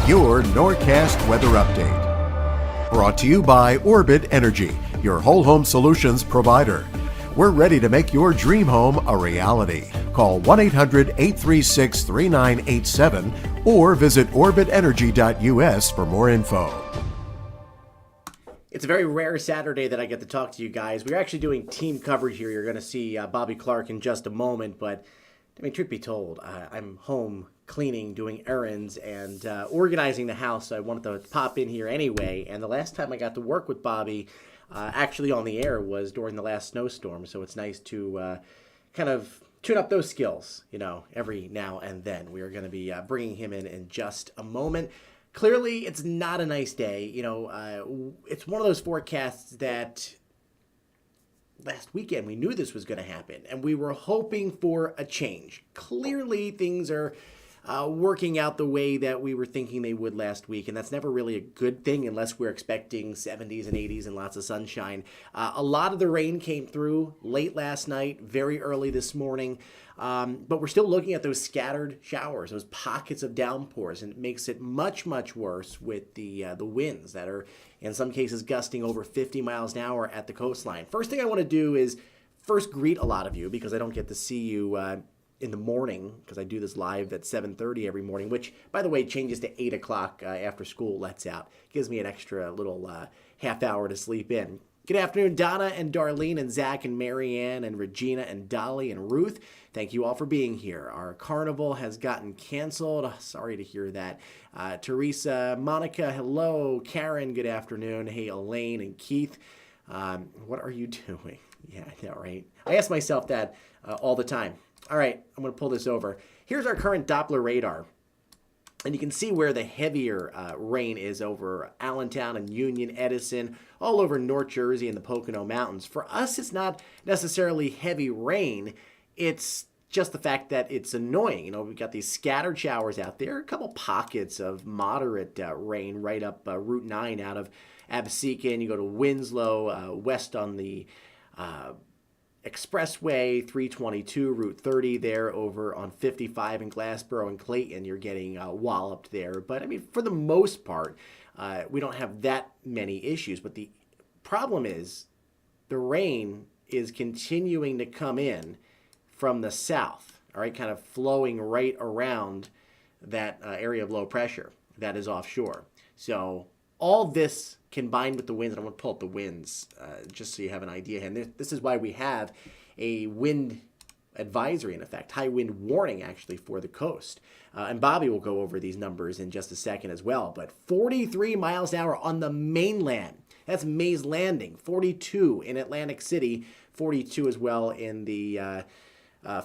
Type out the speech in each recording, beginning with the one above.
your Norcast weather update. Brought to you by Orbit Energy, your whole home solutions provider. We're ready to make your dream home a reality. Call 1-800-836-3987 or visit orbitenergy.us for more info. It's a very rare Saturday that I get to talk to you guys. We're actually doing team coverage here. You're going to see Bobby Clark in just a moment, but I mean, truth be told, I'm home cleaning, doing errands, and organizing the house. So I wanted to pop in here anyway. And the last time I got to work with Bobby, actually on the air, was during the last snowstorm. So it's nice to kind of tune up those skills, every now and then. We are going to be bringing him in just a moment. Clearly, it's not a nice day. It's one of those forecasts that last weekend we knew this was going to happen, and we were hoping for a change. Clearly, things are working out the way that we were thinking they would last week, and that's never really a good thing unless we're expecting 70s and 80s and lots of sunshine. A lot of the rain came through late last night, very early this morning, but we're still looking at those scattered showers, those pockets of downpours, and it makes it much, much worse with the winds that are in some cases gusting over 50 miles an hour at the coastline. First thing I want to do is first greet a lot of you, because I don't get to see you in the morning, because I do this live at 7:30 every morning, which, by the way, changes to 8 o'clock after school lets out. Gives me an extra little half hour to sleep in. Good afternoon, Donna and Darlene and Zach and Marianne and Regina and Dolly and Ruth. Thank you all for being here. Our carnival has gotten canceled. Oh, sorry to hear that. Teresa, Monica, hello. Karen, good afternoon. Hey, Elaine and Keith. What are you doing? Yeah, I know, right? I ask myself that all the time. All right, I'm going to pull this over. Here's our current Doppler radar. And you can see where the heavier rain is over Allentown and Union, Edison, all over North Jersey and the Pocono Mountains. For us, it's not necessarily heavy rain. It's just the fact that it's annoying. We've got these scattered showers out there, a couple pockets of moderate rain right up Route 9 out of Absecon. You go to Winslow, west on the Expressway, 322, Route 30 there over on 55 in Glassboro and Clayton. You're getting walloped there. But, I mean, for the most part, we don't have that many issues. But the problem is the rain is continuing to come in from the south, all right, kind of flowing right around that area of low pressure that is offshore. So all this combined with the winds, and I'm going to pull up the winds just so you have an idea. And this is why we have a wind advisory, in effect, high wind warning, actually, for the coast. And Bobby will go over these numbers in just a second as well. But 43 miles an hour on the mainland. That's Mays Landing. 42 in Atlantic City. 42 as well in the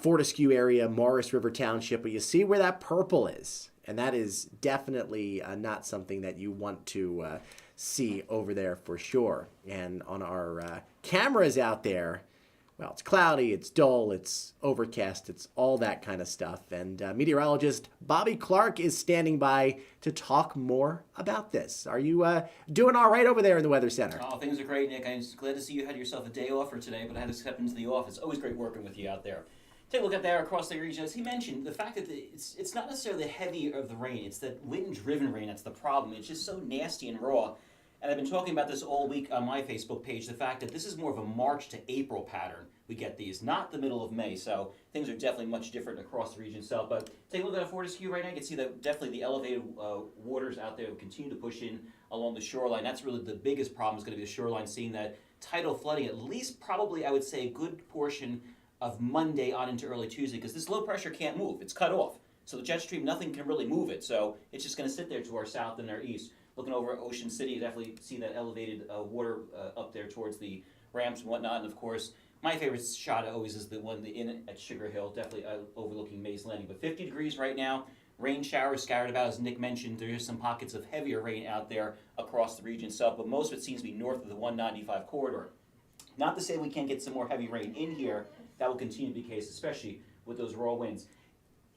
Fortescue area, Morris River Township. But you see where that purple is. And that is definitely not something that you want to see over there for sure. And on our cameras out there, well, it's cloudy, it's dull, it's overcast, it's all that kind of stuff. And meteorologist Bobby Clark is standing by to talk more about this. Are you doing all right over there in the Weather Center? Oh, things are great, Nick. I'm glad to see you had yourself a day off for today, but I had to step into the office. Always great working with you out there. Take a look at there across the region. As he mentioned, the fact that it's not necessarily the heavy of the rain, it's that wind-driven rain that's the problem. It's just so nasty and raw. And I've been talking about this all week on my Facebook page, the fact that this is more of a March to April pattern. We get these, not the middle of May. So things are definitely much different across the region itself. But take a look at Fortescue right now. You can see that definitely the elevated waters out there will continue to push in along the shoreline. That's really the biggest problem is going to be the shoreline, seeing that tidal flooding, at least probably, I would say, a good portion of Monday on into early Tuesday, because this low pressure can't move. It's cut off. So the jet stream, nothing can really move it. So it's just going to sit there to our south and our east. Looking over Ocean City, you definitely see that elevated water up there towards the ramps and whatnot. And of course, my favorite shot always is the one in at Sugar Hill, definitely overlooking Mays Landing. But 50 degrees right now, rain showers scattered about, as Nick mentioned. There's some pockets of heavier rain out there across the region itself, but most of it seems to be north of the 195 corridor. Not to say we can't get some more heavy rain in here. That will continue to be the case, especially with those raw winds.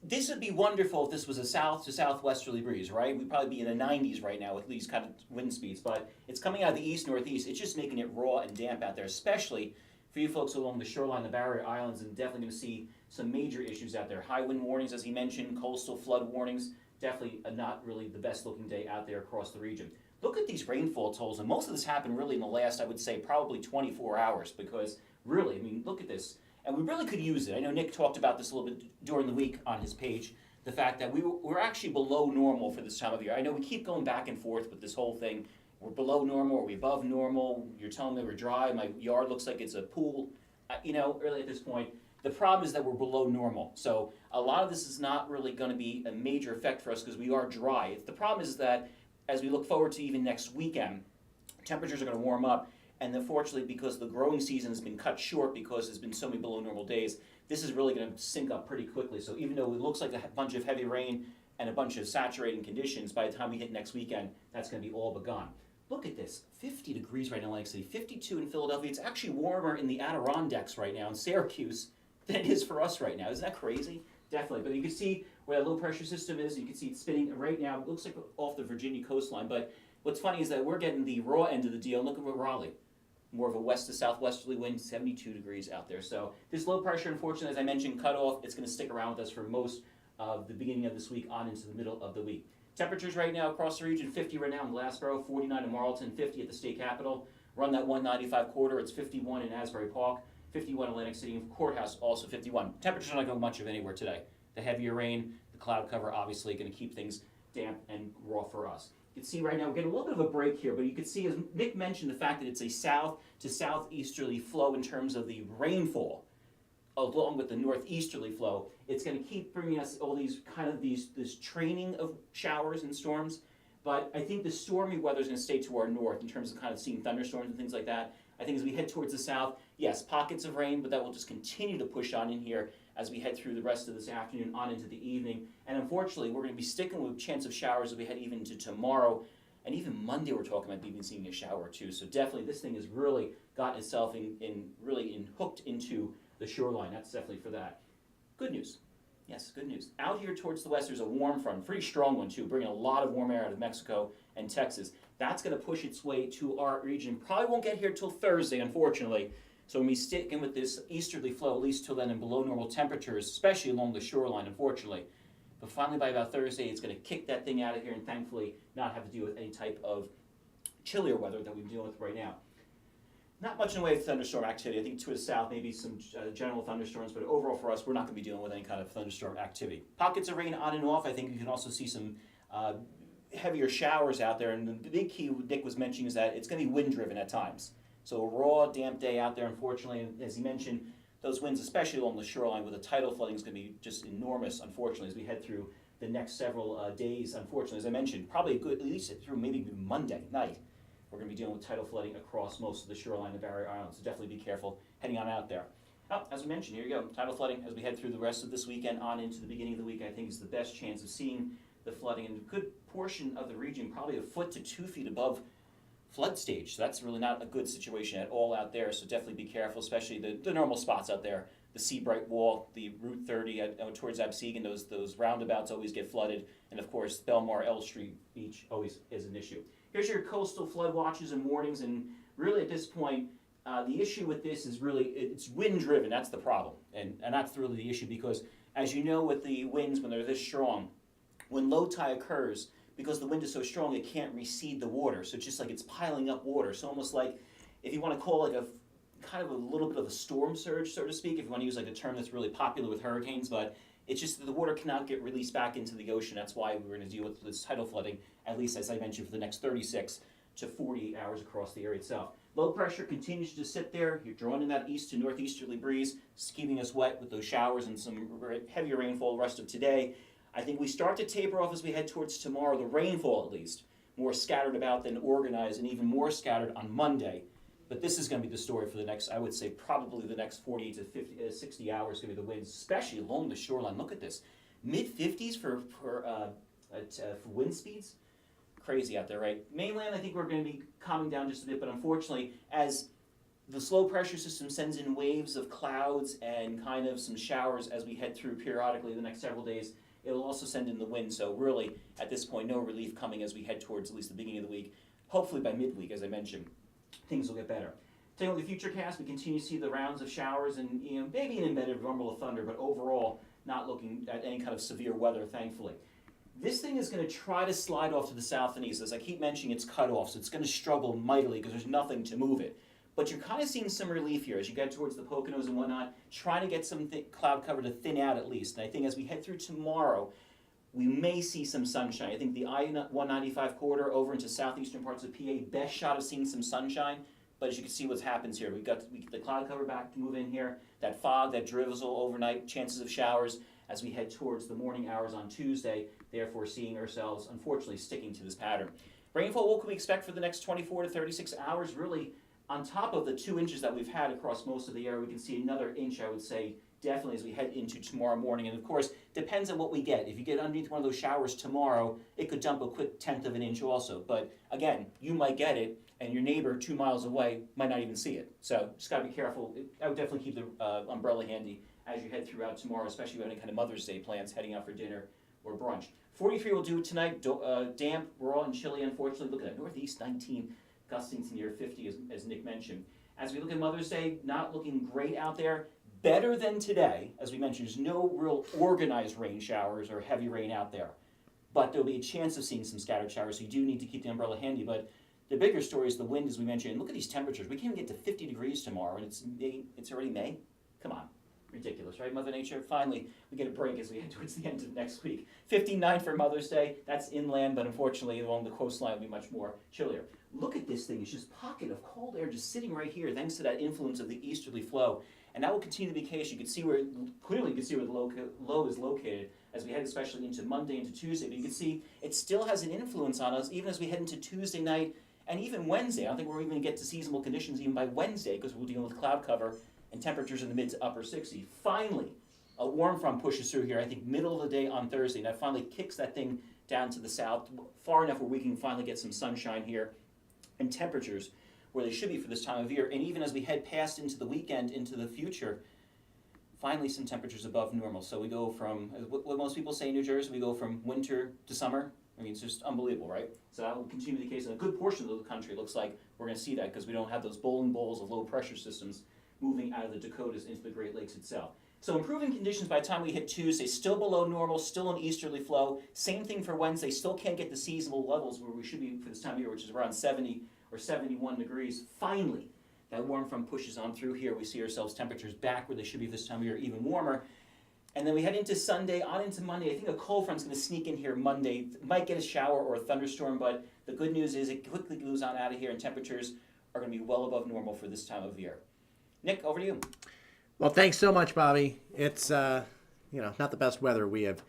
This would be wonderful if this was a south to southwesterly breeze, right? We'd probably be in the 90s right now with these kind of wind speeds, but it's coming out of the east northeast. It's just making it raw and damp out there, especially for you folks along the shoreline, the barrier islands, and definitely going to see some major issues out there. High wind warnings, as he mentioned, coastal flood warnings definitely not really the best looking day out there across the region. Look at these rainfall totals, and most of this happened really in the last, I would say, probably 24 hours, because really, I mean, look at this. And we really could use it. I know Nick talked about this a little bit during the week on his page, the fact that we're actually below normal for this time of year. I know we keep going back and forth with this whole thing. We're below normal, are we above normal? You're telling me we're dry, my yard looks like it's a pool. Really at this point, the problem is that we're below normal. So a lot of this is not really going to be a major effect for us because we are dry. The problem is that as we look forward to even next weekend, temperatures are going to warm up, and unfortunately, because the growing season has been cut short because there's been so many below normal days, this is really going to sink up pretty quickly. So even though it looks like a bunch of heavy rain and a bunch of saturating conditions, by the time we hit next weekend, that's going to be all but gone. Look at this, 50 degrees right now in Atlantic City, 52 in Philadelphia. It's actually warmer in the Adirondacks right now in Syracuse than it is for us right now. Isn't that crazy? Definitely. But you can see where that low pressure system is. You can see it spinning right now. It looks like off the Virginia coastline. But what's funny is that we're getting the raw end of the deal. Look at Raleigh. More of a west to southwesterly wind, 72 degrees out there. So this low pressure, unfortunately, as I mentioned, cut off. It's going to stick around with us for most of the beginning of this week on into the middle of the week. Temperatures right now across the region, 50 right now in Glassboro, 49 in Marlton, 50 at the state capitol. Run that 195 quarter, it's 51 in Asbury Park, 51 Atlantic City, and Courthouse also 51. Temperatures are not going much of anywhere today. The heavier rain, the cloud cover, obviously going to keep things damp and raw for us. You can see right now we're getting a little bit of a break here, but you can see, as Nick mentioned, the fact that it's a south to southeasterly flow in terms of the rainfall, along with the northeasterly flow. It's going to keep bringing us all these this training of showers and storms. But I think the stormy weather is going to stay to our north in terms of kind of seeing thunderstorms and things like that. I think as we head towards the south, yes, pockets of rain, but that will just continue to push on in here as we head through the rest of this afternoon on into the evening. And unfortunately, we're going to be sticking with chance of showers as we head even to tomorrow. And even Monday, we're talking about even seeing a shower or two. So definitely, this thing has really gotten itself hooked into the shoreline. That's definitely for that. Good news. Yes, good news. Out here towards the west, there's a warm front, pretty strong one too, bringing a lot of warm air out of Mexico and Texas. That's going to push its way to our region. Probably won't get here till Thursday, unfortunately. So we'll be sticking with this easterly flow, at least till then, in below normal temperatures, especially along the shoreline, unfortunately. But finally, by about Thursday, it's going to kick that thing out of here and thankfully not have to deal with any type of chillier weather that we're dealing with right now. Not much in the way of thunderstorm activity. I think to the south, maybe some general thunderstorms, but overall for us, we're not going to be dealing with any kind of thunderstorm activity. Pockets of rain on and off. I think you can also see some heavier showers out there. And the big key Nick was mentioning is that it's going to be wind-driven at times. So a raw, damp day out there, unfortunately, and as he mentioned, those winds, especially along the shoreline with the tidal flooding, is going to be just enormous, unfortunately, as we head through the next several days, unfortunately. As I mentioned, probably at least through maybe Monday night. We're going to be dealing with tidal flooding across most of the shoreline of Barrier Island, so definitely be careful heading on out there. As we mentioned, here you go, tidal flooding as we head through the rest of this weekend on into the beginning of the week. I think is the best chance of seeing the flooding, and a good portion of the region, probably a foot to 2 feet above flood stage. So that's really not a good situation at all out there, so definitely be careful, especially the normal spots out there. The Seabright Wall, the Route 30 towards Absegin, those roundabouts always get flooded, and of course Belmar, L Street Beach always is an issue. Here's your coastal flood watches and warnings, and really at this point, the issue with this is really, it's wind-driven, that's the problem. And that's really the issue because, as you know with the winds when they're this strong, when low tide occurs, because the wind is so strong, it can't recede the water. So it's just like it's piling up water. So almost like, if you want to call it kind of a little bit of a storm surge, so to speak, if you want to use like a term that's really popular with hurricanes, but it's just that the water cannot get released back into the ocean. That's why we're going to deal with this tidal flooding, at least as I mentioned, for the next 36 to 48 hours across the area itself. Low pressure continues to sit there. You're drawing in that east to northeasterly breeze. It's keeping us wet with those showers and some heavier rainfall the rest of today. I think we start to taper off as we head towards tomorrow, the rainfall at least, more scattered about than organized, and even more scattered on Monday. But this is going to be the story for the next, I would say, probably the next 40 to 50, 60 hours going to be the winds, especially along the shoreline. Look at this. Mid-50s for wind speeds. Crazy out there, right? Mainland, I think we're going to be calming down just a bit, but unfortunately, as the slow pressure system sends in waves of clouds and kind of some showers as we head through periodically the next several days, it'll also send in the wind. So really, at this point, no relief coming as we head towards at least the beginning of the week. Hopefully by midweek, as I mentioned, things will get better. Taking a look at the future cast, we continue to see the rounds of showers and maybe an embedded rumble of thunder, but overall not looking at any kind of severe weather, thankfully. This thing is going to try to slide off to the south and east. As I keep mentioning, it's cut off, so it's going to struggle mightily because there's nothing to move it. But you're kind of seeing some relief here as you get towards the Poconos and whatnot, trying to get some cloud cover to thin out at least. And I think as we head through tomorrow, we may see some sunshine. I think the I-195 corridor over into southeastern parts of PA, best shot of seeing some sunshine. But as you can see what happens here, we get the cloud cover back to move in here, that fog, that drizzle overnight, chances of showers as we head towards the morning hours on Tuesday, therefore seeing ourselves, unfortunately, sticking to this pattern. Rainfall, what can we expect for the next 24 to 36 hours? Really, on top of the 2 inches that we've had across most of the area, we can see another inch, I would say, definitely as we head into tomorrow morning. And of course, depends on what we get. If you get underneath one of those showers tomorrow, it could dump a quick 1/10 of an inch also. But again, you might get it, and your neighbor 2 miles away might not even see it. So just got to be careful. I would definitely keep the umbrella handy as you head throughout tomorrow, especially if you have any kind of Mother's Day plans, heading out for dinner or brunch. 43 will do it tonight. Damp, raw, and chilly, unfortunately. Look at that. Northeast 19, gusting to near 50, as Nick mentioned. As we look at Mother's Day, not looking great out there. Better than today, as we mentioned. There's no real organized rain showers or heavy rain out there. But there'll be a chance of seeing some scattered showers, so you do need to keep the umbrella handy. But the bigger story is the wind, as we mentioned. And look at these temperatures. We can't even get to 50 degrees tomorrow, and it's already May. Come on. Ridiculous, right, Mother Nature? Finally, we get a break as we head towards the end of next week. 59 for Mother's Day. That's inland, but unfortunately along the coastline will be much more chillier. Look at this thing. It's just a pocket of cold air just sitting right here thanks to that influence of the easterly flow. And that will continue to be the case. You can see where, clearly you can see where the low is located as we head especially into Monday into Tuesday. But you can see it still has an influence on us even as we head into Tuesday night and even Wednesday. I don't think we're even going to get to seasonable conditions even by Wednesday because we're dealing with cloud cover and temperatures in the mid to upper 60s. Finally, a warm front pushes through here, I think middle of the day on Thursday. And that finally kicks that thing down to the south far enough where we can finally get some sunshine here and temperatures where they should be for this time of year. And even as we head past into the weekend, into the future, finally some temperatures above normal. So we go from, what most people say in New Jersey, we go from winter to summer. I mean, it's just unbelievable, right? So that will continue to be the case in a good portion of the country. It looks like we're going to see that because we don't have those bowling balls of low pressure systems moving out of the Dakotas into the Great Lakes itself. So improving conditions by the time we hit Tuesday, still below normal, still an easterly flow. Same thing for Wednesday, still can't get the seasonal levels where we should be for this time of year, which is around 70 or 71 degrees. Finally, that warm front pushes on through here. We see ourselves temperatures back where they should be this time of year, even warmer. And then we head into Sunday, on into Monday. I think a cold front's going to sneak in here Monday. Might get a shower or a thunderstorm, but the good news is it quickly moves on out of here, and temperatures are going to be well above normal for this time of year. Nick, over to you. Well, thanks so much, Bobby. It's not the best weather we have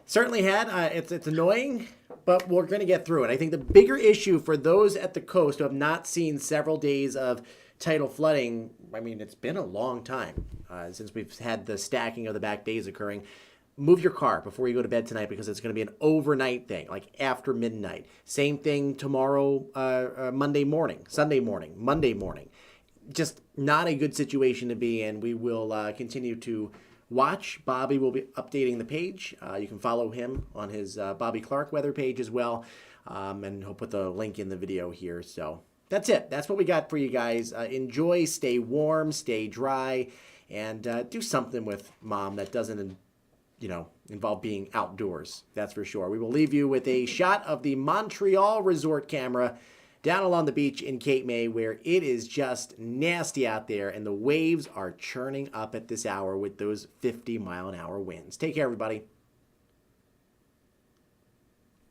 certainly had. It's annoying, but we're going to get through it. I think the bigger issue for those at the coast who have not seen several days of tidal flooding, I mean, it's been a long time since we've had the stacking of the back days occurring. Move your car before you go to bed tonight because it's going to be an overnight thing, like after midnight. Same thing tomorrow, Monday morning, Sunday morning, Monday morning. Just not a good situation to be in. We will continue to watch. Bobby will be updating the page. You can follow him on his Bobby Clark weather page as well. And he'll put the link in the video here. So that's it. That's what we got for you guys. Enjoy, stay warm, stay dry, and do something with Mom that doesn't, involve being outdoors. That's for sure. We will leave you with a shot of the Montreal resort camera down along the beach in Cape May, where it is just nasty out there and the waves are churning up at this hour with those 50-mile-an-hour winds. Take care, everybody.